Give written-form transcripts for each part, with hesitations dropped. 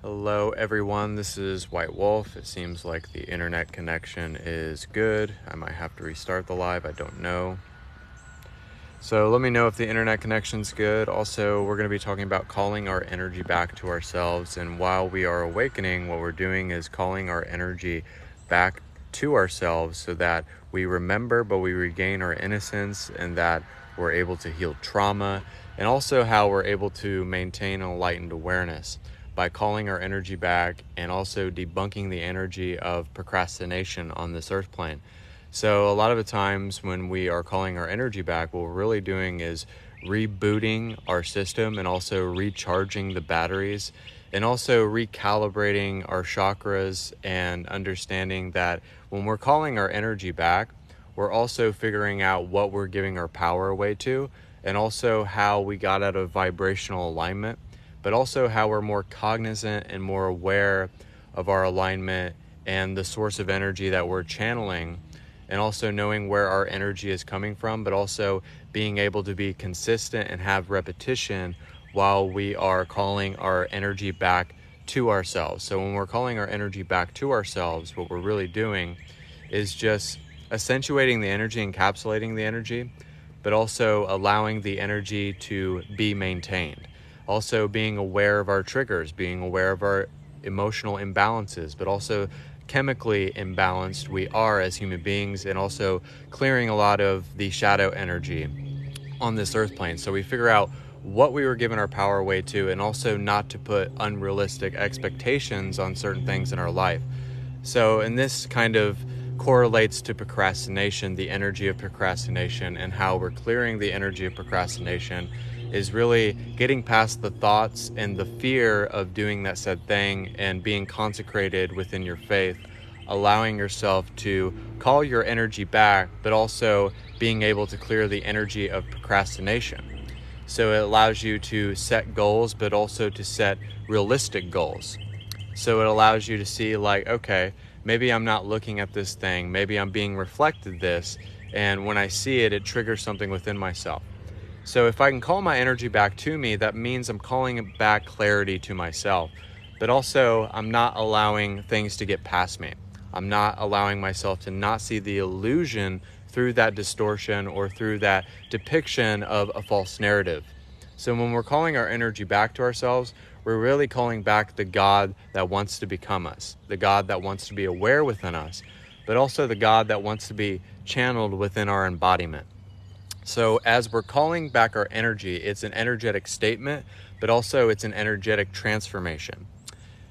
Hello everyone, this is White Wolf. It seems like the internet connection is good. I might have to restart the live, I don't know. So let me know if the internet connection's good. Also, we're going to be talking about calling our energy back to ourselves. And while we are awakening, what we're doing is calling our energy back to ourselves so that we remember, but we regain our innocence, and that we're able to heal trauma, and also how we're able to maintain an enlightened awareness by calling our energy back and also debunking the energy of procrastination on this earth plane. So a lot of the times when we are calling our energy back, what we're really doing is rebooting our system and also recharging the batteries and also recalibrating our chakras, and understanding that when we're calling our energy back, we're also figuring out what we're giving our power away to, and also how we got out of vibrational alignment, but also how we're more cognizant and more aware of our alignment and the source of energy that we're channeling, and also knowing where our energy is coming from, but also being able to be consistent and have repetition while we are calling our energy back to ourselves. So when we're calling our energy back to ourselves, what we're really doing is just accentuating the energy, encapsulating the energy, but also allowing the energy to be maintained. Also being aware of our triggers, being aware of our emotional imbalances, but also chemically imbalanced we are as human beings, and also clearing a lot of the shadow energy on this earth plane. So we figure out what we were giving our power away to, and also not to put unrealistic expectations on certain things in our life. So, and this kind of correlates to procrastination, the energy of procrastination, and how we're clearing the energy of procrastination is really getting past the thoughts and the fear of doing that said thing and being consecrated within your faith, allowing yourself to call your energy back, but also being able to clear the energy of procrastination. So it allows you to set goals, but also to set realistic goals. So it allows you to see, like, okay, maybe I'm not looking at this thing, maybe I'm being reflected this, and when I see it, it triggers something within myself. So if I can call my energy back to me, that means I'm calling back clarity to myself, but also I'm not allowing things to get past me. I'm not allowing myself to not see the illusion through that distortion or through that depiction of a false narrative. So when we're calling our energy back to ourselves, we're really calling back the God that wants to become us, the God that wants to be aware within us, but also the God that wants to be channeled within our embodiment. So as we're calling back our energy, it's an energetic statement, but also it's an energetic transformation.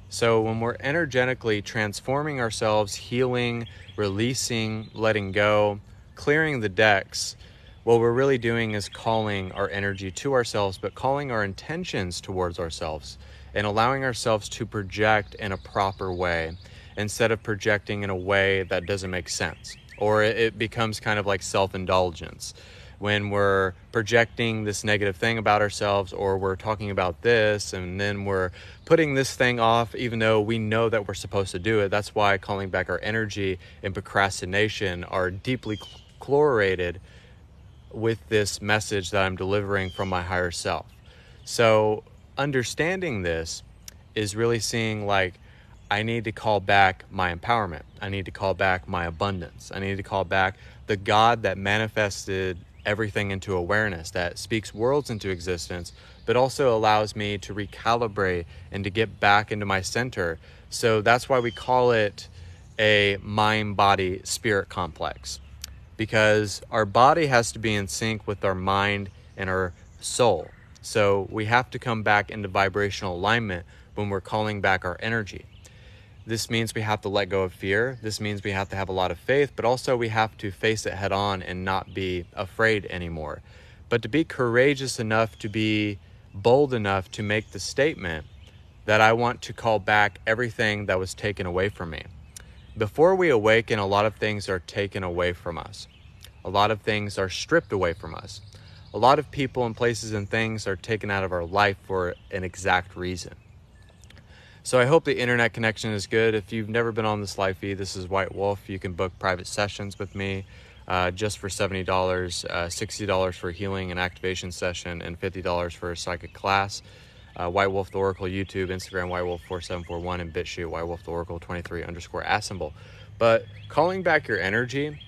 So when we're energetically transforming ourselves, healing, releasing, letting go, clearing the decks, what we're really doing is calling our energy to ourselves, but calling our intentions towards ourselves and allowing ourselves to project in a proper way instead of projecting in a way that doesn't make sense. Or it becomes kind of like self-indulgence. When we're projecting this negative thing about ourselves, or we're talking about this and then we're putting this thing off even though we know that we're supposed to do it. That's why calling back our energy and procrastination are deeply correlated with this message that I'm delivering from my higher self. So understanding this is really seeing, like, I need to call back my empowerment. I need to call back my abundance. I need to call back the God that manifested everything into awareness, that speaks worlds into existence, but also allows me to recalibrate and to get back into my center. So that's why we call it a mind-body-spirit complex, because our body has to be in sync with our mind and our soul. So we have to come back into vibrational alignment when we're calling back our energy. This means we have to let go of fear. This means we have to have a lot of faith, but also we have to face it head on and not be afraid anymore. But to be courageous enough, to be bold enough to make the statement that I want to call back everything that was taken away from me. Before we awaken, a lot of things are taken away from us. A lot of things are stripped away from us. A lot of people and places and things are taken out of our life for an exact reason. So I hope the internet connection is good. If you've never been on this live feed, this is White Wolf. You can book private sessions with me just for $70, $60 for a healing and activation session, and $50 for a psychic class. White Wolf the Oracle YouTube, Instagram whitewolf4741, and BitChute whitewolf the Oracle 23_assemble. But calling back your energy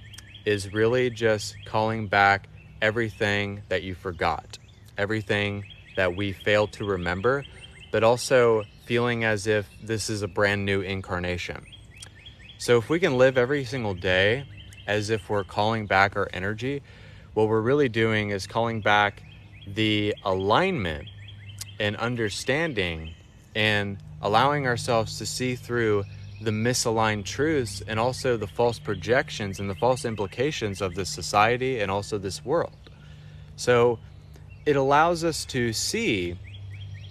is really just calling back everything that you forgot, everything that we failed to remember, but also feeling as if this is a brand new incarnation. So if we can live every single day as if we're calling back our energy, what we're really doing is calling back the alignment and understanding and allowing ourselves to see through the misaligned truths and also the false projections and the false implications of this society and also this world. So it allows us to see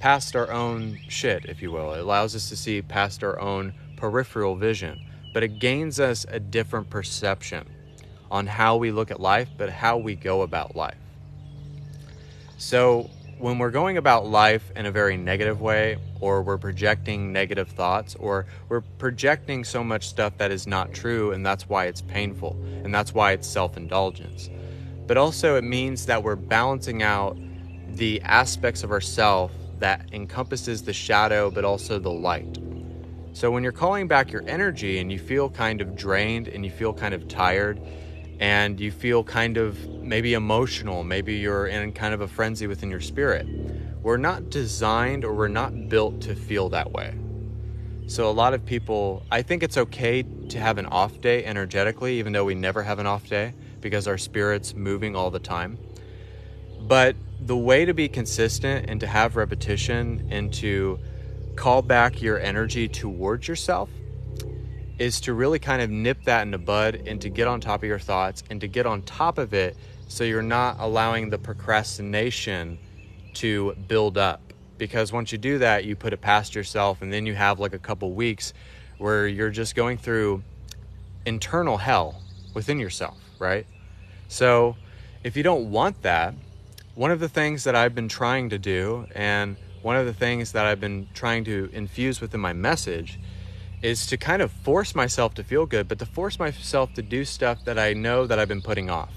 past our own shit, if you will. It allows us to see past our own peripheral vision, but it gains us a different perception on how we look at life, but how we go about life. So when we're going about life in a very negative way, or we're projecting negative thoughts, or we're projecting so much stuff that is not true, and that's why it's painful, and that's why it's self-indulgence. But also it means that we're balancing out the aspects of ourself that encompasses the shadow, but also the light. So when you're calling back your energy and you feel kind of drained and you feel kind of tired and you feel kind of maybe emotional, maybe you're in kind of a frenzy within your spirit, we're not designed or we're not built to feel that way. So a lot of people, I think it's okay to have an off day energetically, even though we never have an off day because our spirit's moving all the time. But the way to be consistent and to have repetition and to call back your energy towards yourself is to really kind of nip that in the bud and to get on top of your thoughts and to get on top of it so you're not allowing the procrastination to build up. Because once you do that, you put it past yourself, and then you have like a couple weeks where you're just going through internal hell within yourself, right? So if you don't want that, one of the things that I've been trying to do, and one of the things that I've been trying to infuse within my message, is to kind of force myself to feel good, but to force myself to do stuff that I know that I've been putting off.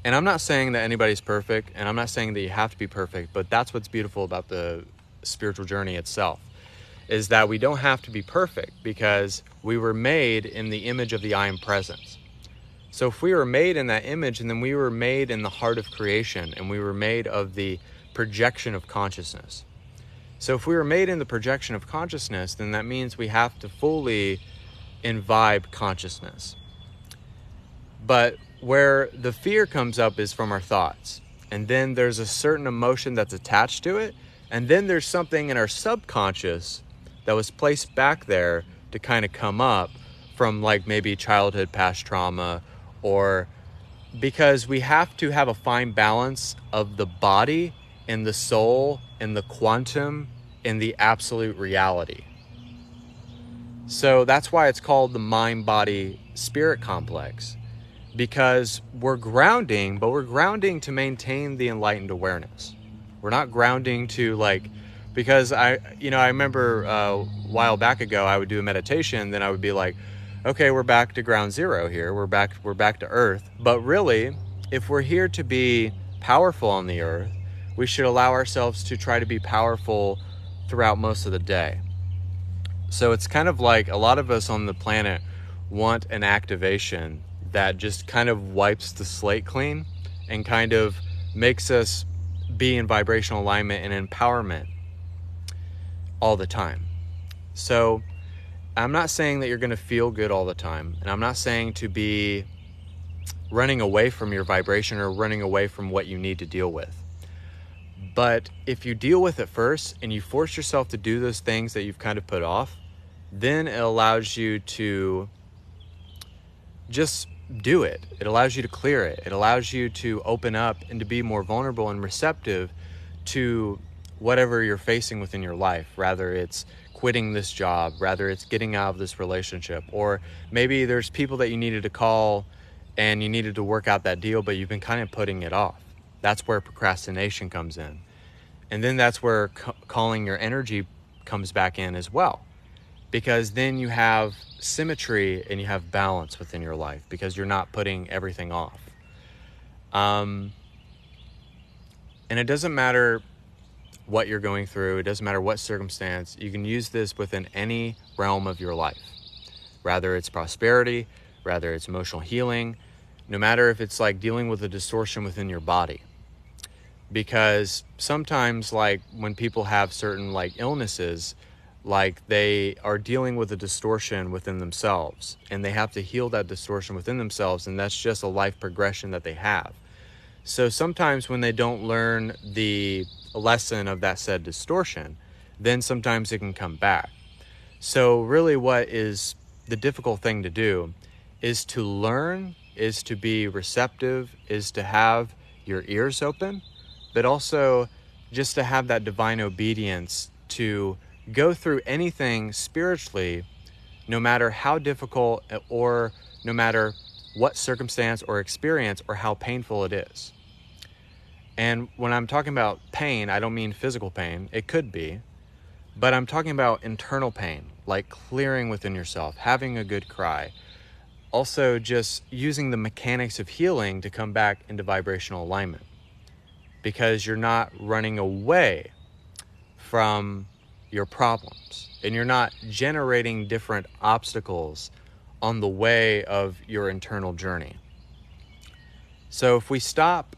And I'm not saying that anybody's perfect, and I'm not saying that you have to be perfect, but that's what's beautiful about the spiritual journey itself, is that we don't have to be perfect because we were made in the image of the I Am Presence. So if we were made in that image, and then we were made in the heart of creation, and we were made of the projection of consciousness. So if we were made in the projection of consciousness, then that means we have to fully imbibe consciousness. But where the fear comes up is from our thoughts. And then there's a certain emotion that's attached to it. And then there's something in our subconscious that was placed back there to kind of come up from like maybe childhood past trauma, or because we have to have a fine balance of the body and the soul and the quantum and the absolute reality. So that's why it's called the mind-body-spirit complex, because we're grounding, but we're grounding to maintain the enlightened awareness. We're not grounding to because I remember a while back ago, I would do a meditation, then I would be like, okay, we're back to ground zero here. We're back to earth. But really, if we're here to be powerful on the earth, we should allow ourselves to try to be powerful throughout most of the day. So it's kind of like a lot of us on the planet want an activation that just kind of wipes the slate clean and kind of makes us be in vibrational alignment and empowerment all the time. So I'm not saying that you're going to feel good all the time, and I'm not saying to be running away from your vibration or running away from what you need to deal with. But if you deal with it first and you force yourself to do those things that you've kind of put off, then it allows you to just do it. It allows you to clear it. It allows you to open up and to be more vulnerable and receptive to whatever you're facing within your life, rather it's quitting this job, rather it's getting out of this relationship, or maybe there's people that you needed to call and you needed to work out that deal, but you've been kind of putting it off. That's where procrastination comes in. And then that's where calling your energy comes back in as well. Because then you have symmetry and you have balance within your life because you're not putting everything off. And it doesn't matter what you're going through. It doesn't matter what circumstance. You can use this within any realm of your life. Rather it's prosperity, rather it's emotional healing, no matter if it's like dealing with a distortion within your body. Because sometimes, like when people have certain like illnesses, like they are dealing with a distortion within themselves and they have to heal that distortion within themselves, and that's just a life progression that they have. So sometimes when they don't learn the lesson of that said distortion, then sometimes it can come back. So really what is the difficult thing to do is to learn, is to be receptive, is to have your ears open, but also just to have that divine obedience to go through anything spiritually, no matter how difficult or no matter what circumstance or experience or how painful it is. And when I'm talking about pain, I don't mean physical pain. It could be, but I'm talking about internal pain, like clearing within yourself, having a good cry. Also just using the mechanics of healing to come back into vibrational alignment, because you're not running away from your problems and you're not generating different obstacles on the way of your internal journey. So if we stop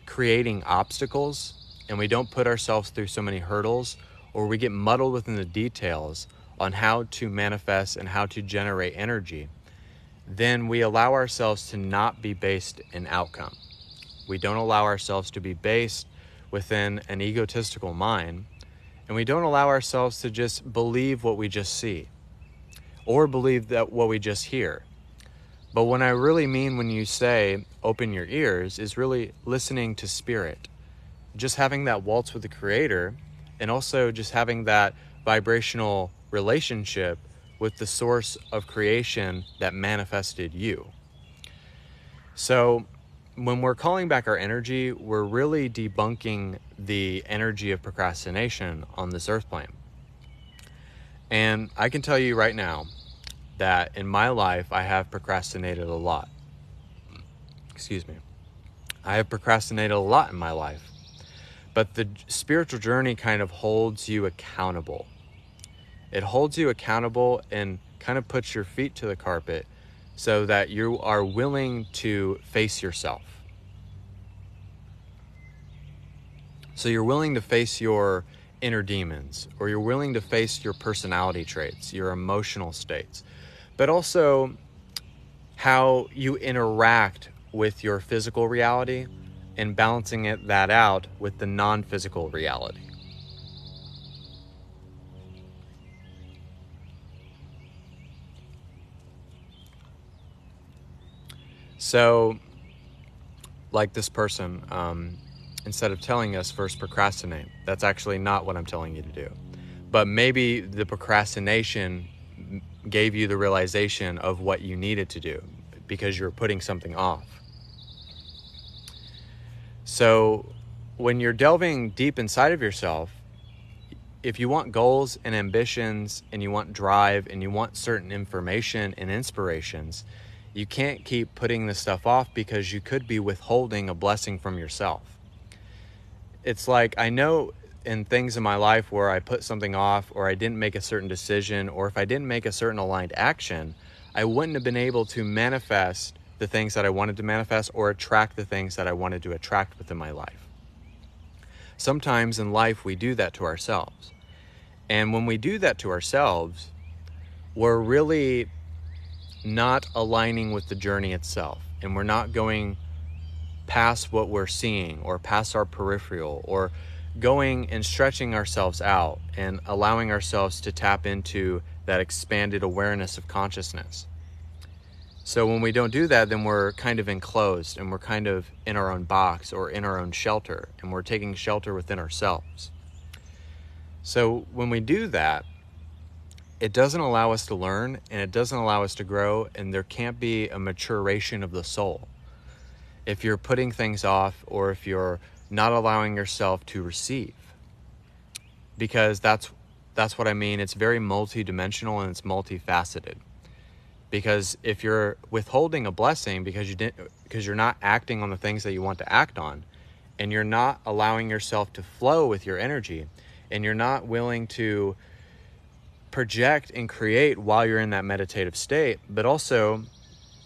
creating obstacles and we don't put ourselves through so many hurdles, or we get muddled within the details on how to manifest and how to generate energy, then we allow ourselves to not be based in outcome. We don't allow ourselves to be based within an egotistical mind, and we don't allow ourselves to just believe what we just see or believe that what we just hear. But what I really mean when you say open your ears is really listening to spirit, just having that waltz with the Creator, and also just having that vibrational relationship with the source of creation that manifested you. So when we're calling back our energy, we're really debunking the energy of procrastination on this earth plane. And I can tell you right now that in my life, I have procrastinated a lot. I have procrastinated a lot in my life. But the spiritual journey kind of holds you accountable. It holds you accountable and kind of puts your feet to the carpet so that you are willing to face yourself. So you're willing to face your inner demons, or you're willing to face your personality traits, your emotional states, but also how you interact with your physical reality and balancing that out with the non-physical reality. So, like this person, instead of telling us first procrastinate, that's actually not what I'm telling you to do. But maybe the procrastination gave you the realization of what you needed to do because you're putting something off. So when you're delving deep inside of yourself, if you want goals and ambitions and you want drive and you want certain information and inspirations, you can't keep putting this stuff off because you could be withholding a blessing from yourself. It's like, I know in things in my life where I put something off, or I didn't make a certain decision, or if I didn't make a certain aligned action, I wouldn't have been able to manifest the things that I wanted to manifest or attract the things that I wanted to attract within my life. Sometimes in life we do that to ourselves. And when we do that to ourselves, we're really not aligning with the journey itself. And we're not going past what we're seeing or past our peripheral, or going and stretching ourselves out and allowing ourselves to tap into that expanded awareness of consciousness. So when we don't do that, then we're kind of enclosed and we're kind of in our own box or in our own shelter, and we're taking shelter within ourselves. So when we do that, it doesn't allow us to learn, and it doesn't allow us to grow, and there can't be a maturation of the soul. If you're putting things off, or if you're not allowing yourself to receive, because that's what I mean. It's very multidimensional and it's multifaceted. Because if you're withholding a blessing because you're not acting on the things that you want to act on, and you're not allowing yourself to flow with your energy, and you're not willing to project and create while you're in that meditative state, but also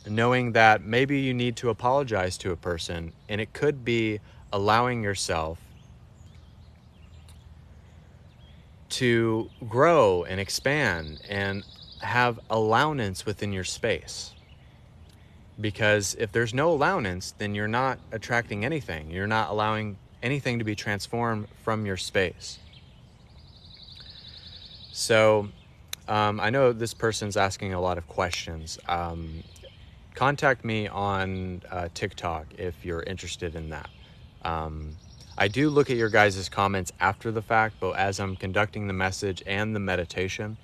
knowing that maybe you need to apologize to a person, and it could be allowing yourself to grow and expand and have allowance within your space. Because if there's no allowance, then you're not attracting anything. You're not allowing anything to be transformed from your space. So I know this person's asking a lot of questions. Contact me on TikTok if you're interested in that. I do look at your guys' comments after the fact, but as I'm conducting the message and the meditation,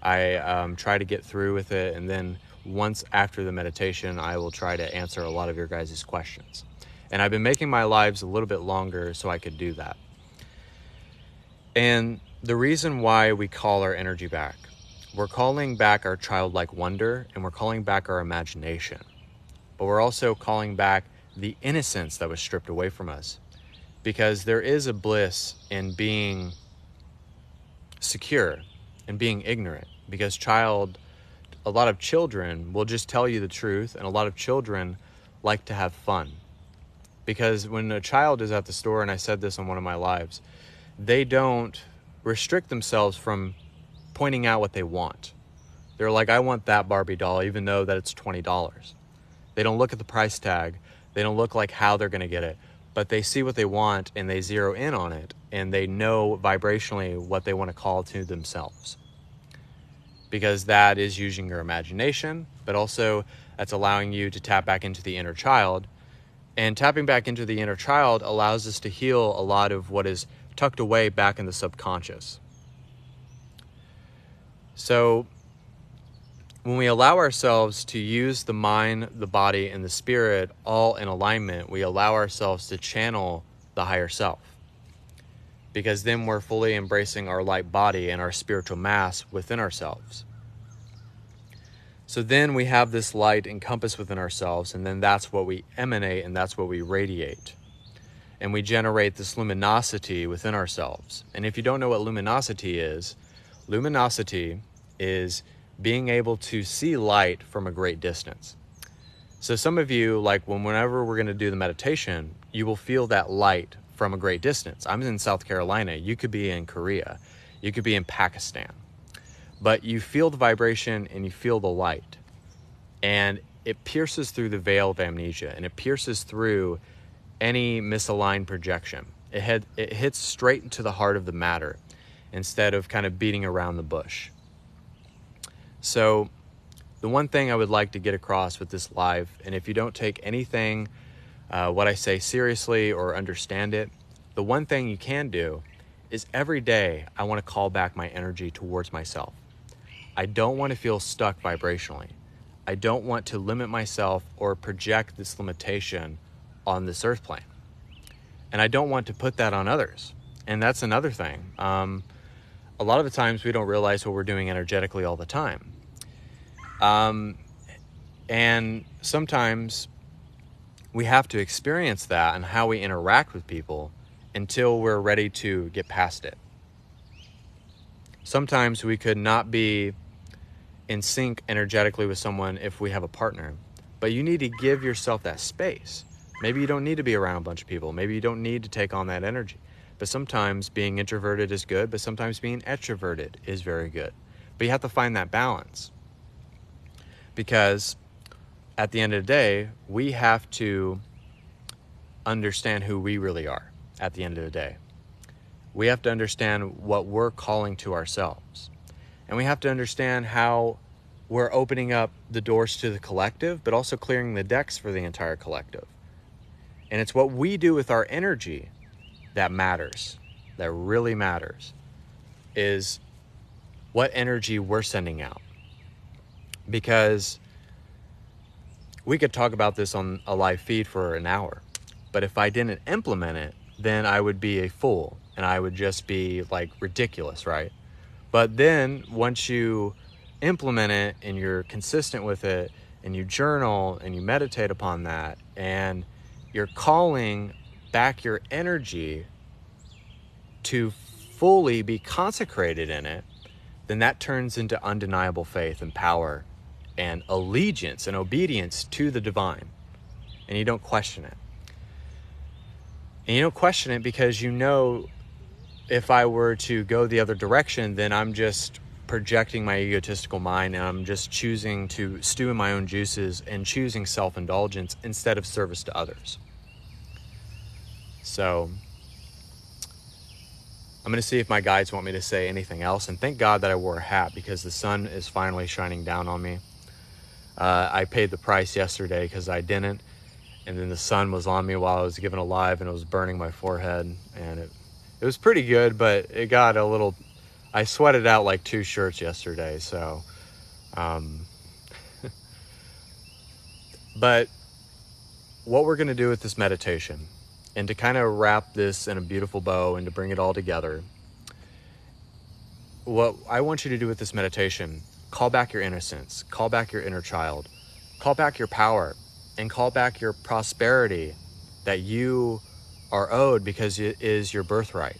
I try to get through with it, and then once after the meditation, I will try to answer a lot of your guys' questions. And I've been making my lives a little bit longer so I could do that. And the reason why we call our energy back, we're calling back our childlike wonder, and we're calling back our imagination. But we're also calling back the innocence that was stripped away from us. Because there is a bliss in being secure and being ignorant. Because a lot of children will just tell you the truth, and a lot of children like to have fun. Because when a child is at the store, and I said this on one of my lives, they don't restrict themselves from pointing out what they want. They're like, I want that Barbie doll, even though that it's $20. They don't look at the price tag. They don't look like how they're going to get it. But they see what they want, and they zero in on it, and they know vibrationally what they want to call to themselves. Because that is using your imagination, but also that's allowing you to tap back into the inner child. And tapping back into the inner child allows us to heal a lot of what is tucked away back in the subconscious. So when we allow ourselves to use the mind, the body, and the spirit all in alignment, we allow ourselves to channel the higher self. Because then we're fully embracing our light body and our spiritual mass within ourselves. So then we have this light encompassed within ourselves, and then that's what we emanate, and that's what we radiate. And we generate this luminosity within ourselves. And if you don't know what luminosity is being able to see light from a great distance. So some of you, like whenever we're going to do the meditation, you will feel that light from a great distance. I'm in South Carolina. You could be in Korea. You could be in Pakistan. But you feel the vibration and you feel the light. And it pierces through the veil of amnesia, and it pierces through any misaligned projection. It hits straight into the heart of the matter instead of kind of beating around the bush. So the one thing I would like to get across with this live, and if you don't take anything, what I say seriously or understand it, the one thing you can do is every day I want to call back my energy towards myself. I don't want to feel stuck vibrationally. I don't want to limit myself or project this limitation on this earth plane. And I don't want to put that on others. And that's another thing. A lot of the times we don't realize what we're doing energetically all the time. And sometimes we have to experience that and how we interact with people until we're ready to get past it. Sometimes we could not be in sync energetically with someone if we have a partner, but you need to give yourself that space. Maybe you don't need to be around a bunch of people. Maybe you don't need to take on that energy. But sometimes being introverted is good, but sometimes being extroverted is very good. But you have to find that balance. Because at the end of the day, we have to understand who we really are at the end of the day. We have to understand what we're calling to ourselves. And we have to understand how we're opening up the doors to the collective, but also clearing the decks for the entire collective. And it's what we do with our energy that matters, that really matters, is what energy we're sending out. Because we could talk about this on a live feed for an hour, but if I didn't implement it, then I would be a fool and I would just be like ridiculous, right? But then once you implement it and you're consistent with it and you journal and you meditate upon that and you're calling back your energy to fully be consecrated in it, then that turns into undeniable faith and power and allegiance and obedience to the divine. And you don't question it. And you don't question it because you know, if I were to go the other direction, then I'm just projecting my egotistical mind, and I'm just choosing to stew in my own juices and choosing self-indulgence instead of service to others. So I'm going to see if my guides want me to say anything else. And thank God that I wore a hat, because the sun is finally shining down on me. I paid the price yesterday because I didn't. And then the sun was on me while I was giving a live, and it was burning my forehead. And it was pretty good, but it got a little... I sweated out like 2 shirts yesterday, so... But what we're going to do with this meditation, and to kind of wrap this in a beautiful bow and to bring it all together, what I want you to do with this meditation, call back your innocence, call back your inner child, call back your power, and call back your prosperity that you are owed because it is your birthright.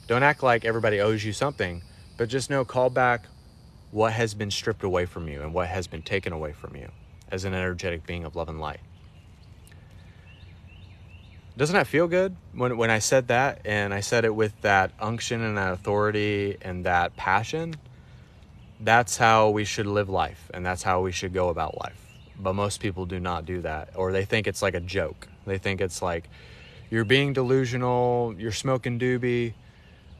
Don't act like everybody owes you something, but just know, call back what has been stripped away from you and what has been taken away from you as an energetic being of love and light. Doesn't that feel good when I said that, and I said it with that unction and that authority and that passion? That's how we should live life, and that's how we should go about life. But most people do not do that, or they think it's like a joke. They think it's like, you're being delusional, you're smoking doobie.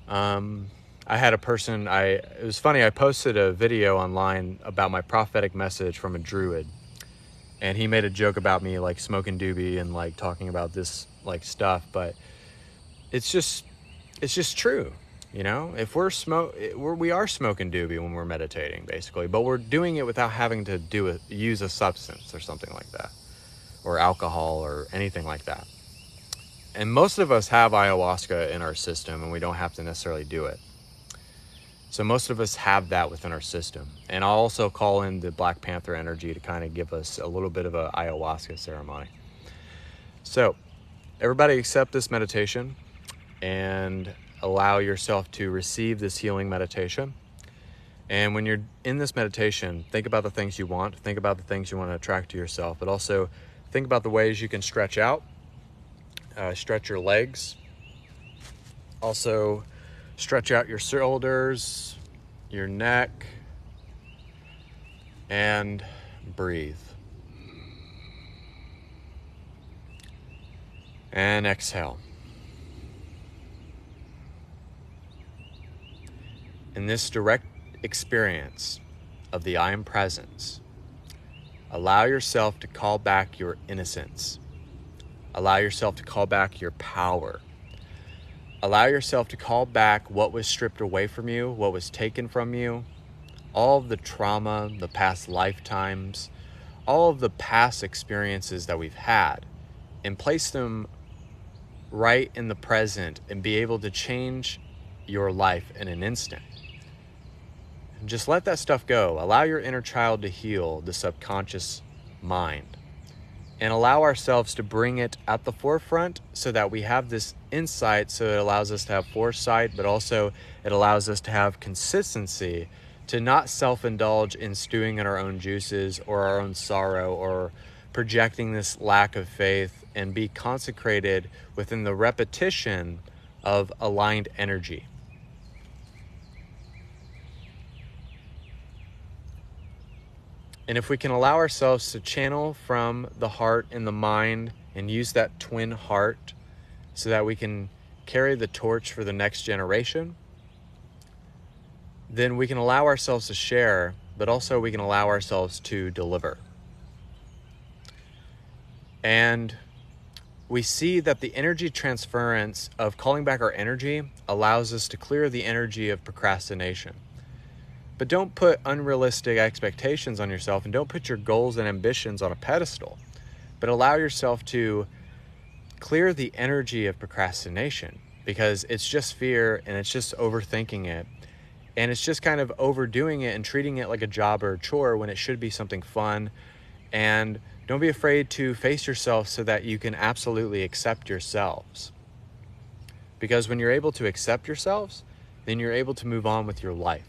I had a person, it was funny, I posted a video online about my prophetic message from a druid, and he made a joke about me like smoking doobie and like talking about this like stuff, but it's just true. You know, if we are smoking doobie when we're meditating, basically, but we're doing it without having to use a substance or something like that, or alcohol or anything like that. And most of us have ayahuasca in our system, and we don't have to necessarily do it. So most of us have that within our system. And I'll also call in the Black Panther energy to kind of give us a little bit of a ayahuasca ceremony. So everybody accept this meditation and allow yourself to receive this healing meditation. And when you're in this meditation, think about the things you want, think about the things you want to attract to yourself, but also think about the ways you can stretch out, stretch your legs, also stretch out your shoulders, your neck, and breathe. And exhale. In this direct experience of the I Am Presence, allow yourself to call back your innocence. Allow yourself to call back your power. Allow yourself to call back what was stripped away from you, what was taken from you, all of the trauma, the past lifetimes, all of the past experiences that we've had, and place them right in the present and be able to change your life in an instant. Just let that stuff go. Allow your inner child to heal the subconscious mind, and allow ourselves to bring it at the forefront so that we have this insight, so it allows us to have foresight, but also it allows us to have consistency, to not self-indulge in stewing in our own juices or our own sorrow or projecting this lack of faith, and be consecrated within the repetition of aligned energy. And if we can allow ourselves to channel from the heart and the mind and use that twin heart so that we can carry the torch for the next generation, then we can allow ourselves to share, but also we can allow ourselves to deliver. And we see that the energy transference of calling back our energy allows us to clear the energy of procrastination. But don't put unrealistic expectations on yourself, and don't put your goals and ambitions on a pedestal, but allow yourself to clear the energy of procrastination, because it's just fear and it's just overthinking it. And it's just kind of overdoing it and treating it like a job or a chore when it should be something fun. And Don't be afraid to face yourself so that you can absolutely accept yourselves. Because when you're able to accept yourselves, then you're able to move on with your life.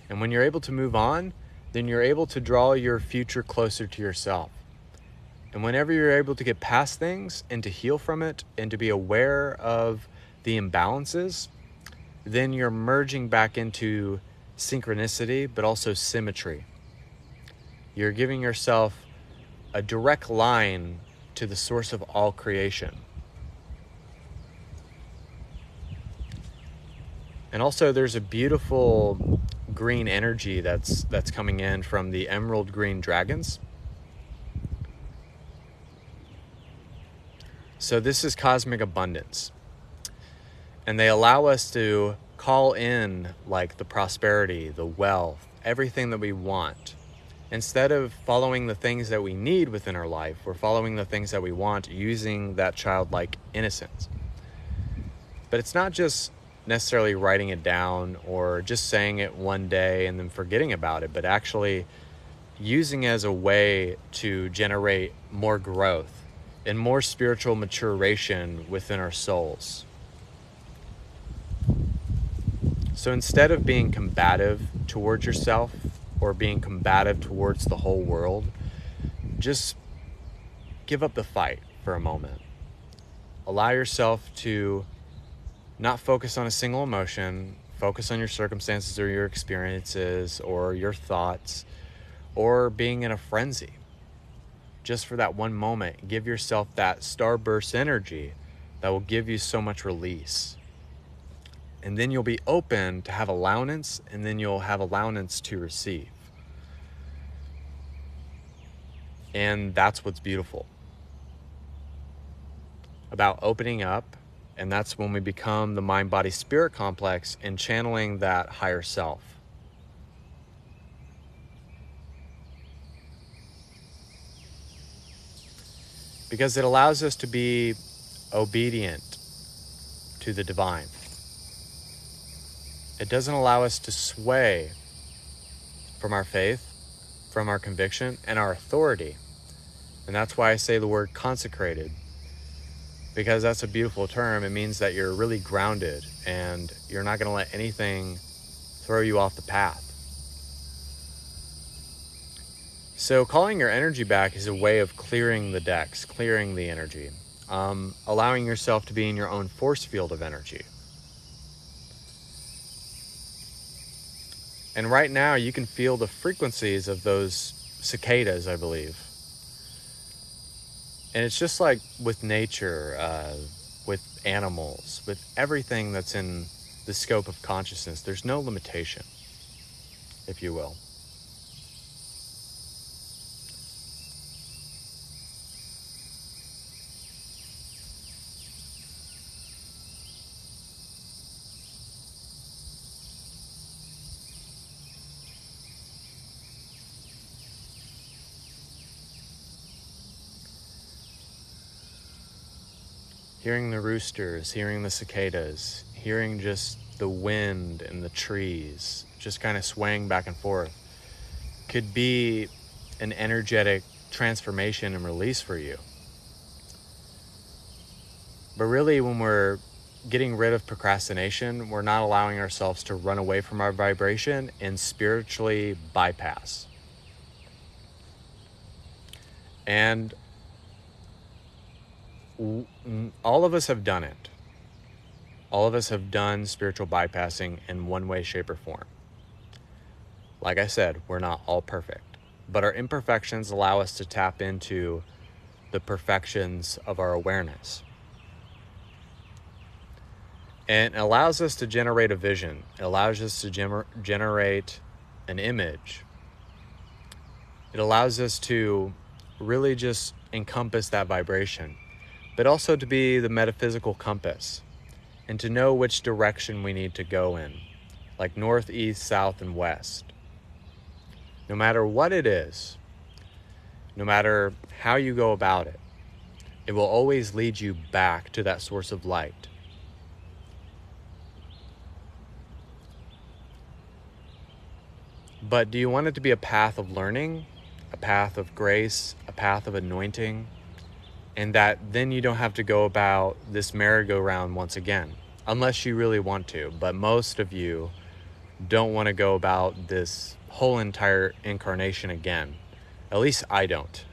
And when you're able to move on, then you're able to draw your future closer to yourself. And whenever you're able to get past things and to heal from it and to be aware of the imbalances, then you're merging back into synchronicity, but also symmetry. You're giving yourself a direct line to the source of all creation. And also there's a beautiful green energy that's coming in from the emerald green dragons. So this is cosmic abundance. And they allow us to call in like the prosperity, the wealth, everything that we want. Instead of following the things that we need within our life, we're following the things that we want using that childlike innocence. But it's not just necessarily writing it down or just saying it one day and then forgetting about it, but actually using it as a way to generate more growth and more spiritual maturation within our souls. So instead of being combative towards yourself or being combative towards the whole world, just give up the fight for a moment. Allow yourself to not focus on a single emotion, focus on your circumstances or your experiences or your thoughts or being in a frenzy. Just for that one moment, give yourself that starburst energy that will give you so much release. And then you'll be open to have allowance, and then you'll have allowance to receive. And that's what's beautiful about opening up. And that's when we become the mind-body-spirit complex and channeling that higher self. Because it allows us to be obedient to the divine. It doesn't allow us to sway from our faith, from our conviction, and our authority. And that's why I say the word consecrated. Because that's a beautiful term. It means that you're really grounded and you're not going to let anything throw you off the path. So calling your energy back is a way of clearing the decks, clearing the energy, allowing yourself to be in your own force field of energy. And right now you can feel the frequencies of those cicadas, I believe. And it's just like with nature, with animals, with everything that's in the scope of consciousness, there's no limitation, if you will. Hearing the roosters, hearing the cicadas, hearing just the wind and the trees just kind of swaying back and forth could be an energetic transformation and release for you. But really, when we're getting rid of procrastination, we're not allowing ourselves to run away from our vibration and spiritually bypass. And all of us have done it. All of us have done spiritual bypassing in one way, shape, or form. Like I said, we're not all perfect, but our imperfections allow us to tap into the perfections of our awareness. And it allows us to generate a vision. It allows us to generate an image. It allows us to really just encompass that vibration, but also to be the metaphysical compass and to know which direction we need to go in, like north, east, south, and west. No matter what it is, no matter how you go about it, it will always lead you back to that source of light. But do you want it to be a path of learning, a path of grace, a path of anointing, and that then you don't have to go about this merry-go-round once again, unless you really want to. But most of you don't want to go about this whole entire incarnation again. At least I don't.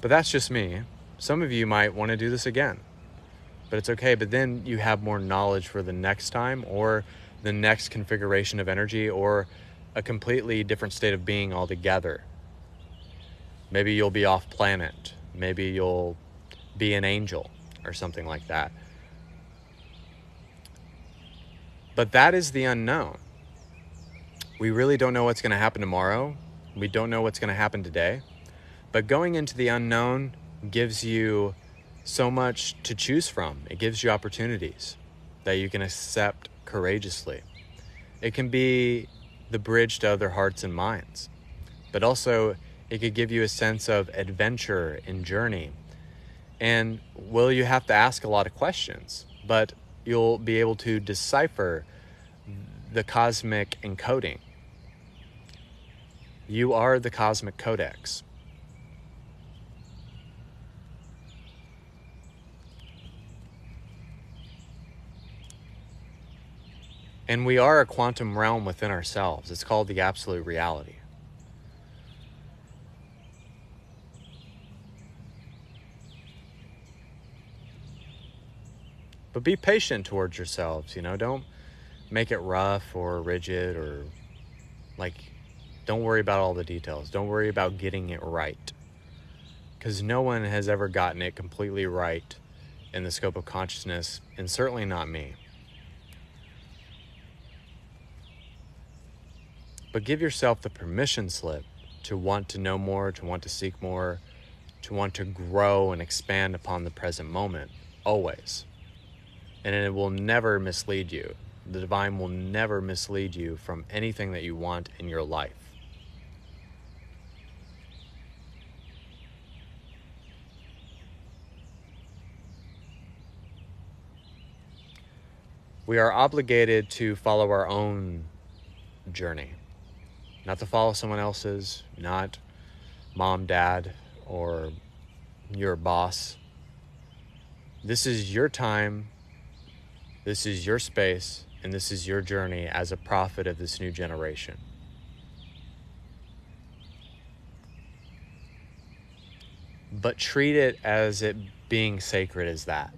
But that's just me. Some of you might want to do this again, but it's okay. But then you have more knowledge for the next time, or the next configuration of energy, or a completely different state of being altogether. Maybe you'll be off planet. Maybe you'll be an angel or something like that. But that is the unknown. We really don't know what's going to happen tomorrow. We don't know what's going to happen today. But going into the unknown gives you so much to choose from. It gives you opportunities that you can accept courageously. It can be the bridge to other hearts and minds, but also it could give you a sense of adventure and journey. And will you have to ask a lot of questions, but you'll be able to decipher the cosmic encoding. You are the cosmic codex. And we are a quantum realm within ourselves. It's called the absolute reality. But be patient towards yourselves, don't make it rough or rigid or don't worry about all the details. Don't worry about getting it right. Because no one has ever gotten it completely right in the scope of consciousness, and certainly not me. But give yourself the permission slip to want to know more, to want to seek more, to want to grow and expand upon the present moment, always. And it will never mislead you. The divine will never mislead you from anything that you want in your life. We are obligated to follow our own journey. Not to follow someone else's, not mom, dad, or your boss. This is your time, this is your space, and this is your journey as a prophet of this new generation. But treat it as it being sacred as that.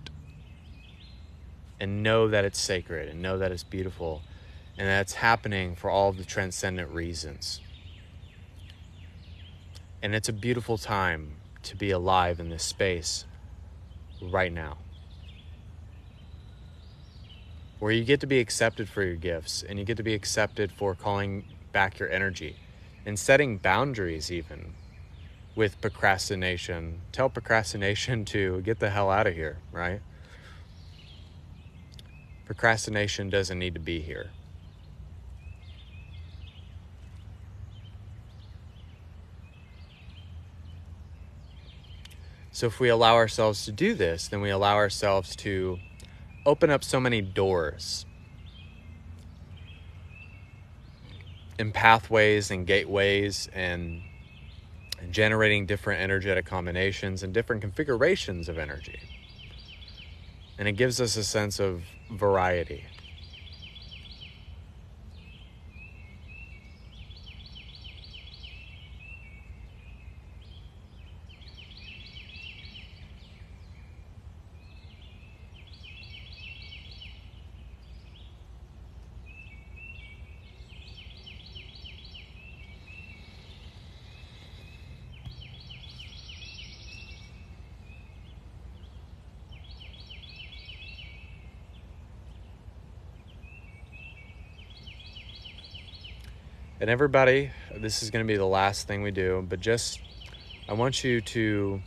And know that it's sacred, and know that it's beautiful, and that it's happening for all of the transcendent reasons. And it's a beautiful time to be alive in this space right now, where you get to be accepted for your gifts, and you get to be accepted for calling back your energy and setting boundaries even with procrastination. Tell procrastination to get the hell out of here, right? Procrastination doesn't need to be here. So if we allow ourselves to do this, then we allow ourselves to open up so many doors and pathways and gateways and generating different energetic combinations and different configurations of energy. And it gives us a sense of variety. And everybody, this is going to be the last thing we do, but I want you to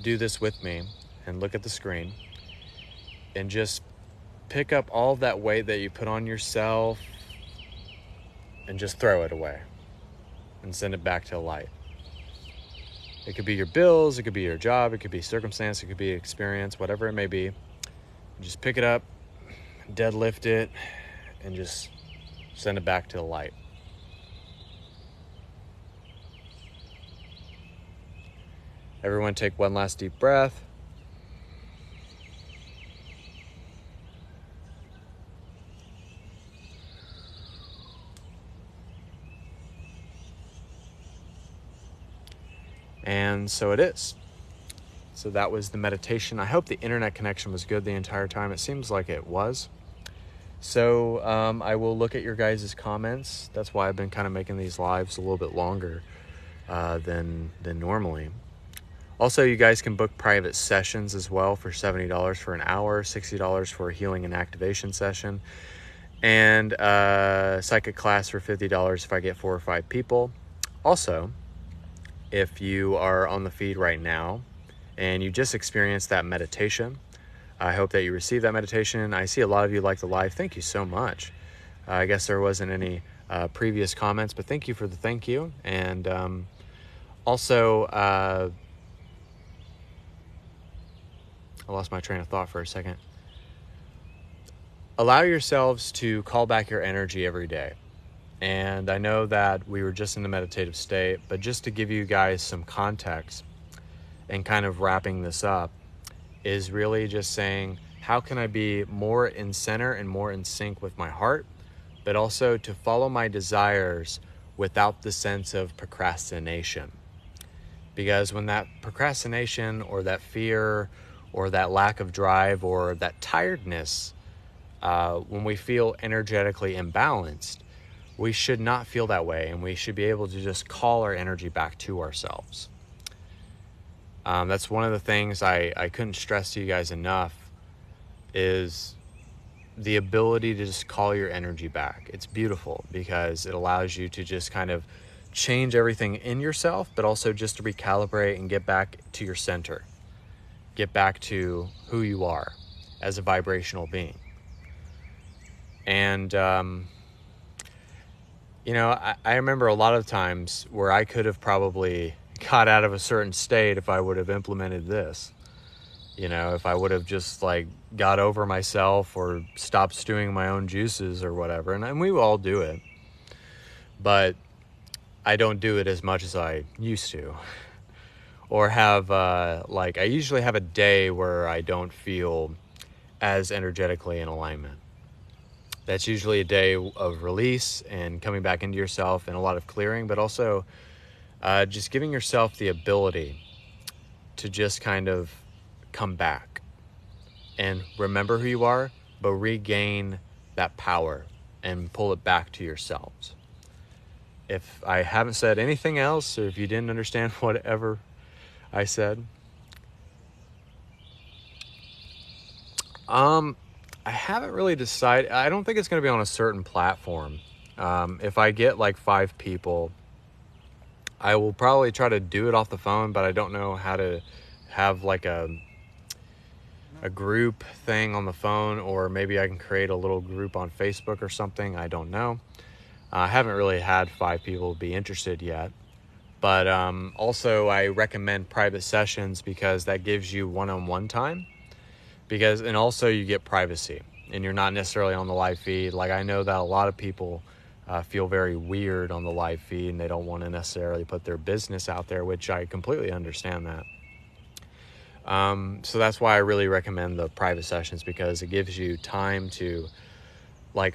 do this with me and look at the screen and just pick up all that weight that you put on yourself and just throw it away and send it back to light. It could be your bills, it could be your job, it could be circumstance, it could be experience, whatever it may be. Just pick it up, deadlift it, and just send it back to the light. Everyone take one last deep breath. And so it is. So that was the meditation. I hope the internet connection was good the entire time. It seems like it was. So I will look at your guys' comments. That's why I've been kind of making these lives a little bit longer than normally. Also, you guys can book private sessions as well for $70 for an hour, $60 for a healing and activation session, and a psychic class for $50 if I get 4 or 5 people. Also, if you are on the feed right now and you just experienced that meditation, I hope that you received that meditation. I see a lot of you like the live. Thank you so much. I guess there wasn't any previous comments, but thank you for the thank you. And also, I lost my train of thought for a second. Allow yourselves to call back your energy every day. And I know that we were just in the meditative state, but just to give you guys some context and kind of wrapping this up is really just saying, how can I be more in center and more in sync with my heart, but also to follow my desires without the sense of procrastination? Because when that procrastination or that fear or that lack of drive or that tiredness, when we feel energetically imbalanced, we should not feel that way, and we should be able to just call our energy back to ourselves. That's one of the things I couldn't stress to you guys enough, is the ability to just call your energy back. It's beautiful because it allows you to just kind of change everything in yourself, but also just to recalibrate and get back to your center. Get back to who you are as a vibrational being. And, I remember a lot of times where I could have probably got out of a certain state if I would have implemented this. If I would have just got over myself or stopped stewing my own juices or whatever. And we all do it. But I don't do it as much as I used to. Or have, I usually have a day where I don't feel as energetically in alignment. That's usually a day of release and coming back into yourself and a lot of clearing, but also just giving yourself the ability to just kind of come back and remember who you are, but regain that power and pull it back to yourselves. If I haven't said anything else, or if you didn't understand whatever I said, I haven't really decided. I don't think it's going to be on a certain platform. If I get 5 people, I will probably try to do it off the phone, but I don't know how to have a group thing on the phone, or maybe I can create a little group on Facebook or something. I don't know. I haven't really had 5 people be interested yet. But also I recommend private sessions because that gives you one-on-one time. And also you get privacy and you're not necessarily on the live feed. I know that a lot of people feel very weird on the live feed and they don't want to necessarily put their business out there, which I completely understand that. So that's why I really recommend the private sessions, because it gives you time to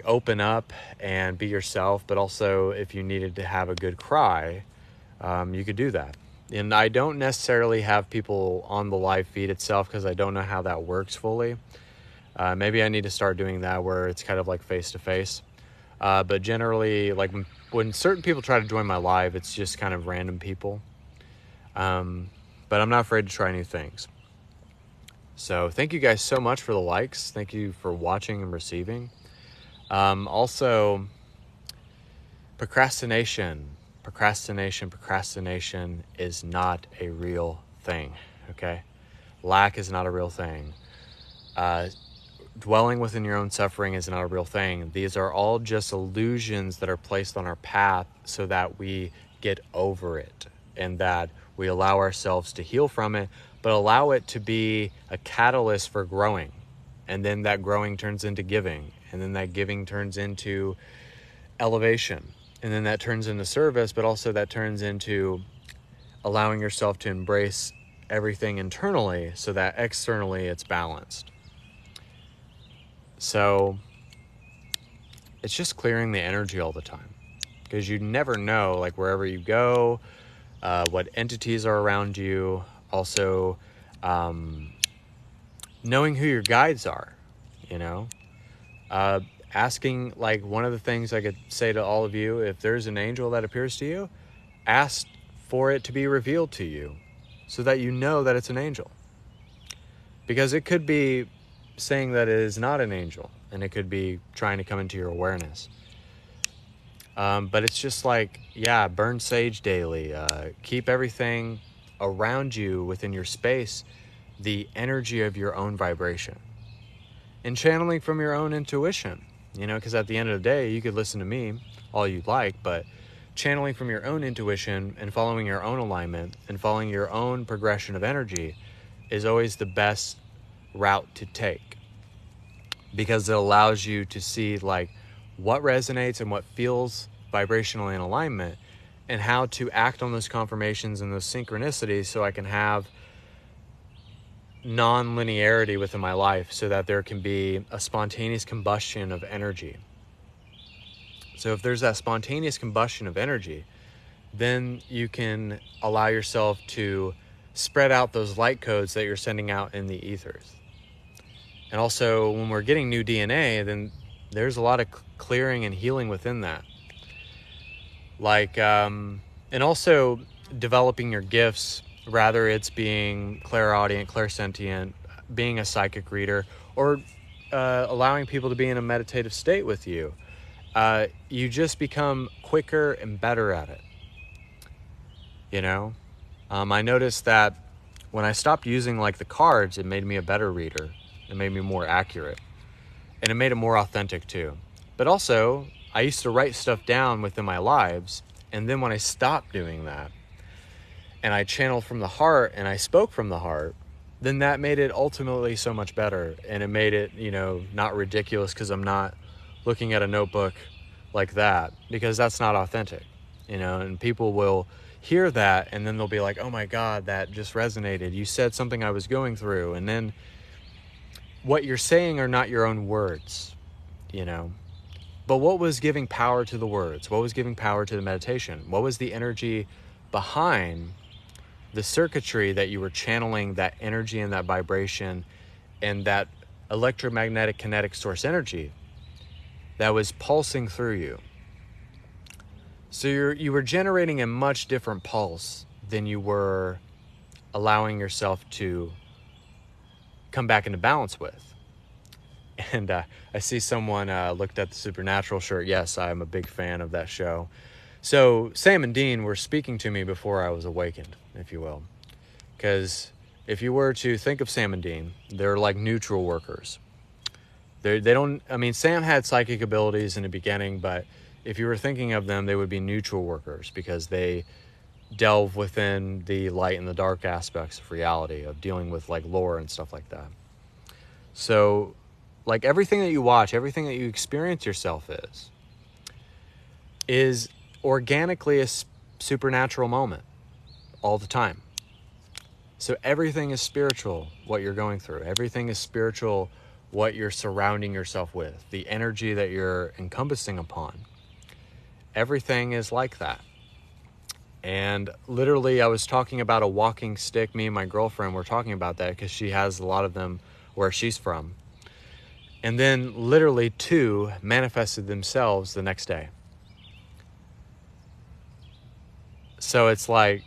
open up and be yourself, but also if you needed to have a good cry, you could do that. And I don't necessarily have people on the live feed itself because I don't know how that works fully. Maybe I need to start doing that where it's kind of face-to-face. But generally, when certain people try to join my live, it's just kind of random people. But I'm not afraid to try new things. So thank you guys so much for the likes. Thank you for watching and receiving. Also, procrastination is not a real thing, okay? Lack is not a real thing. Dwelling within your own suffering is not a real thing. These are all just illusions that are placed on our path so that we get over it and that we allow ourselves to heal from it, but allow it to be a catalyst for growing. And then that growing turns into giving, and then that giving turns into elevation. And then that turns into service, but also that turns into allowing yourself to embrace everything internally so that externally it's balanced. So it's just clearing the energy all the time, because you never know, like wherever you go, what entities are around you. Also, knowing who your guides are, you know, asking, like one of the things I could say to all of you, if there's an angel that appears to you, ask for it to be revealed to you so that you know that it's an angel. Because it could be saying that it is not an angel, and it could be trying to come into your awareness. But it's just like, yeah, burn sage daily. Keep everything around you within your space the energy of your own vibration. And channeling from your own intuition, you know, because at the end of the day, you could listen to me all you'd like, but channeling from your own intuition and following your own alignment and following your own progression of energy is always the best route to take, because it allows you to see like what resonates and what feels vibrationally in alignment, and how to act on those confirmations and those synchronicities so I can have non-linearity within my life, so that there can be a spontaneous combustion of energy. So if there's that spontaneous combustion of energy, then you can allow yourself to spread out those light codes that you're sending out in the ethers. And also, when we're getting new DNA, then there's a lot of clearing and healing within that. Like, and also developing your gifts, rather it's being clairaudient, clairsentient, being a psychic reader, or allowing people to be in a meditative state with you. You just become quicker and better at it. You know, I noticed that when I stopped using like the cards, it made me a better reader. It made me more accurate, and it made it more authentic too. But also, I used to write stuff down within my lives, and then when I stopped doing that, and I channeled from the heart and I spoke from the heart, then that made it ultimately so much better. And it made it, you know, not ridiculous, because I'm not looking at a notebook like that, because that's not authentic, you know. And people will hear that and then they'll be like, oh my God, that just resonated. You said something I was going through. And then what you're saying are not your own words, you know. But what was giving power to the words? What was giving power to the meditation? What was the energy behind the circuitry that you were channeling, that energy and that vibration and that electromagnetic kinetic source energy that was pulsing through you? So you were generating a much different pulse than you were allowing yourself to come back into balance with. And I see someone looked at the Supernatural shirt. Yes, I'm a big fan of that show. So Sam and Dean were speaking to me before I was awakened, if you will. Because if you were to think of Sam and Dean, they're like neutral workers. They don't, I mean, Sam had psychic abilities in the beginning, but if you were thinking of them, they would be neutral workers, because they delve within the light and the dark aspects of reality, of dealing with like lore and stuff like that. So like everything that you watch, everything that you experience yourself is organically a supernatural moment all the time. So everything is spiritual, what you're going through. Everything is spiritual, what you're surrounding yourself with, the energy that you're encompassing upon. Everything is like that. And literally, I was talking about a walking stick. Me and my girlfriend were talking about that, because she has a lot of them where she's from. And then literally 2 manifested themselves the next day. So it's like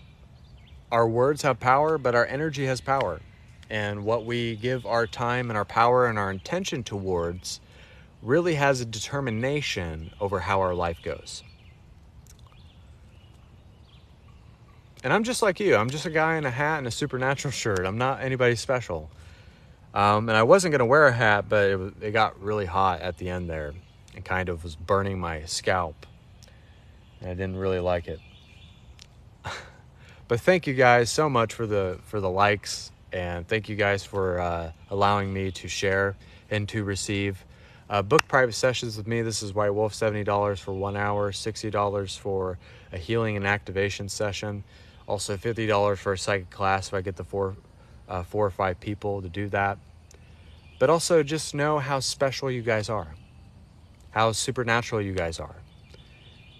our words have power, but our energy has power. And what we give our time and our power and our intention towards really has a determination over how our life goes. And I'm just like you. I'm just a guy in a hat and a Supernatural shirt. I'm not anybody special. And I wasn't going to wear a hat, but it got really hot at the end there. It kind of was burning my scalp. And I didn't really like it. But thank you guys so much for the likes. And thank you guys for allowing me to share and to receive. Book private sessions with me. This is White Wolf, $70 for 1 hour, $60 for a healing and activation session. Also $50 for a psychic class if I get the four or five people to do that. But also just know how special you guys are, how supernatural you guys are,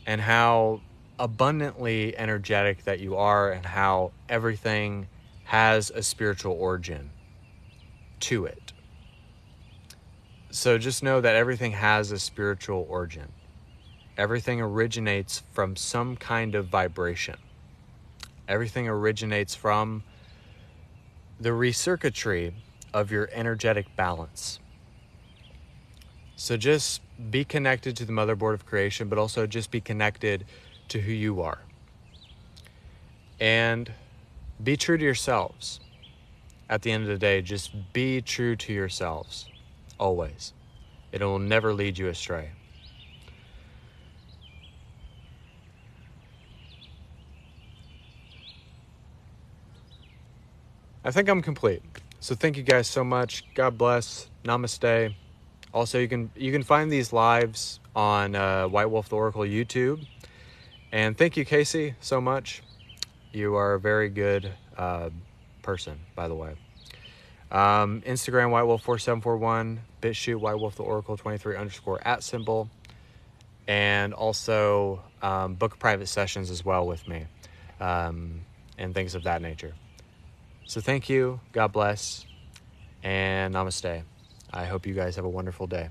and how abundantly energetic that you are, and how everything has a spiritual origin to it. So just know that everything has a spiritual origin. Everything originates from some kind of vibration. Everything originates from the recircuitry of your energetic balance. So just be connected to the motherboard of creation, but also just be connected to who you are. And be true to yourselves. At the end of the day, just be true to yourselves. Always. It will never lead you astray. I think I'm complete. So thank you guys so much. God bless. Namaste. Also, you can find these lives on White Wolf the Oracle YouTube. And thank you, Casey, so much. You are a very good person, by the way. Instagram, whitewolf4741, BitChute, whitewolf the Oracle 23_ symbol. And also book private sessions as well with me, and things of that nature. So thank you, God bless, and namaste. I hope you guys have a wonderful day.